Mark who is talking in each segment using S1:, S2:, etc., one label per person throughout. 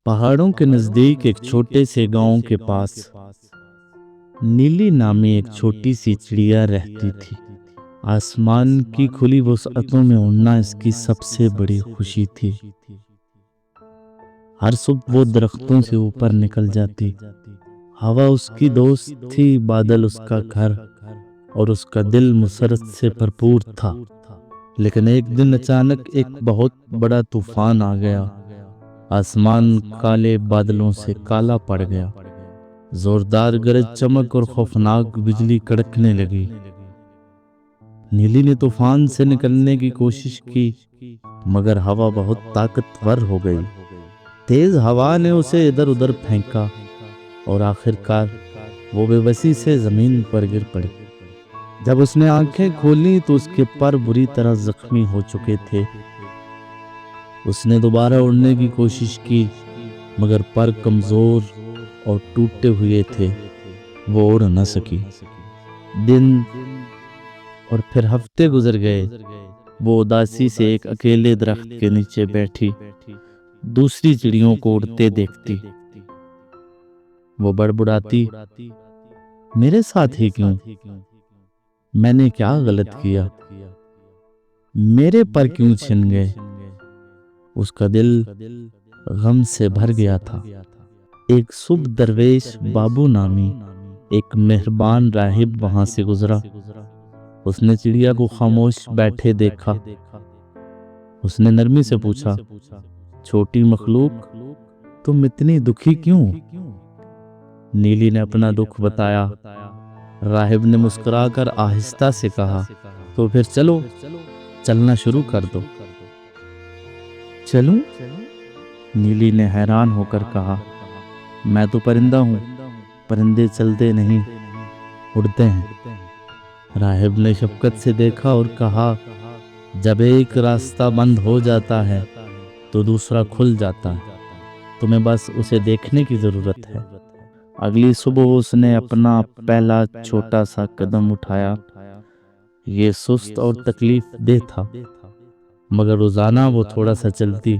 S1: پہاڑوں کے نزدیک ایک چھوٹے سے گاؤں کے پاس نیلی نامی ایک چھوٹی سی چڑیا رہتی تھی۔ آسمان کی کھلی وسعتوں میں اڑنا اس کی سب سے بڑی خوشی تھی۔ ہر صبح وہ درختوں سے اوپر نکل جاتی۔ ہوا اس کی دوست تھی، بادل اس کا گھر، اور اس کا دل مسرت سے بھرپور تھا۔ لیکن ایک دن اچانک ایک بہت بڑا طوفان آ گیا۔ آسمان کالے بادلوں سے کالا پڑ گیا۔ زوردار گرج چمک اور خوفناک بجلی کڑکنے لگی۔ نیلی نے طوفان سے نکلنے کی کوشش کی، مگر ہوا بہت طاقتور ہو گئی۔ تیز ہوا نے اسے ادھر ادھر پھینکا اور آخر کار وہ بے بسی سے زمین پر گر پڑی۔ جب اس نے آنکھیں کھولیں تو اس کے پر بری طرح زخمی ہو چکے تھے۔ اس نے دوبارہ اڑنے کی کوشش کی، مگر پر کمزور اور ٹوٹے ہوئے تھے، وہ اڑ نہ سکی۔ دن اور پھر ہفتے گزر گئے۔ وہ اداسی سے ایک اکیلے درخت کے نیچے بیٹھی دوسری چڑیوں کو اڑتے دیکھتی۔ وہ بڑبڑاتی، میرے ساتھ ہی کیوں؟ میں نے کیا غلط کیا؟ میرے پر کیوں چھن گئے؟ اس کا دل غم سے بھر گیا تھا۔ ایک صبح درویش بابو نامی ایک مہربان راہب وہاں سے گزرا۔ اس نے چڑیا کو خاموش بیٹھے دیکھا۔ اس نے نرمی سے پوچھا، چھوٹی مخلوق، تم اتنی دکھی کیوں؟ نیلی نے اپنا دکھ بتایا۔ راہب نے مسکرا کر آہستہ سے کہا، تو پھر چلو، چلنا شروع کر دو۔ چلوں؟ نیلی نے حیران ہو کر کہا، میں تو پرندہ ہوں، پرندے چلتے نہیں، اڑتے ہیں۔ راہب نے شفقت سے دیکھا اور کہا، جب ایک راستہ بند ہو جاتا ہے تو دوسرا کھل جاتا ہے، تمہیں بس اسے دیکھنے کی ضرورت ہے۔ اگلی صبح اس نے اپنا پہلا چھوٹا سا قدم اٹھایا۔ یہ سست اور تکلیف دہ تھا، مگر روزانہ وہ تھوڑا سا چلتی۔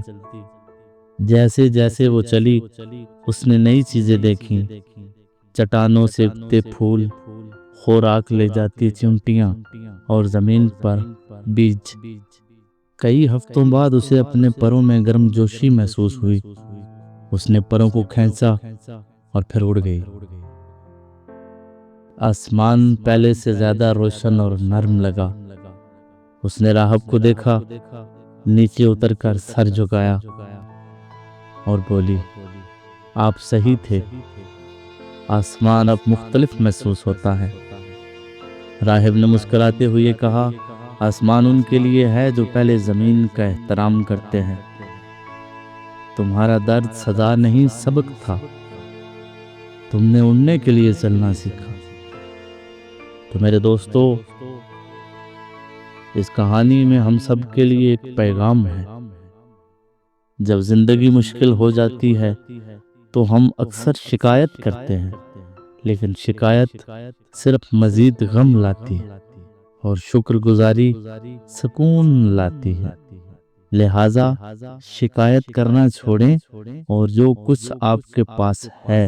S1: جیسے جیسے وہ چلی، اس نے نئی چیزیں دیکھیں، چٹانوں سے اگتے پھول، خوراک لے جاتی چیونٹیاں، اور زمین پر بیج۔ کئی ہفتوں بعد اسے اپنے پروں میں گرم جوشی محسوس ہوئی۔ اس نے پروں کو کھینچا اور پھر اڑ گئی۔ آسمان پہلے سے زیادہ روشن اور نرم لگا۔ اس نے راہب کو دیکھا، نیچے اتر کر سر جھکایا اور بولی، آپ صحیح تھے، آسمان اب مختلف محسوس ہوتا ہے۔ راہب نے مسکراتے ہوئے کہا، آسمان ان کے لیے ہے جو پہلے زمین کا احترام کرتے ہیں۔ تمہارا درد سزا نہیں، سبق تھا، تم نے اڑنے کے لیے چلنا سیکھا۔ تو میرے دوستو، اس کہانی میں ہم سب کے لیے ایک پیغام ہے۔ جب زندگی مشکل ہو جاتی ہے تو ہم اکثر شکایت کرتے ہیں، لیکن شکایت صرف مزید غم لاتی ہے اور شکر گزاری سکون لاتی ہے۔ لہٰذا شکایت کرنا چھوڑیں اور جو کچھ آپ کے پاس ہے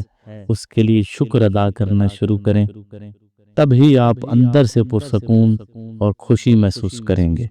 S1: اس کے لیے شکر ادا کرنا شروع کریں، تب ہی آپ اندر سے پرسکون اور خوشی محسوس کریں گے۔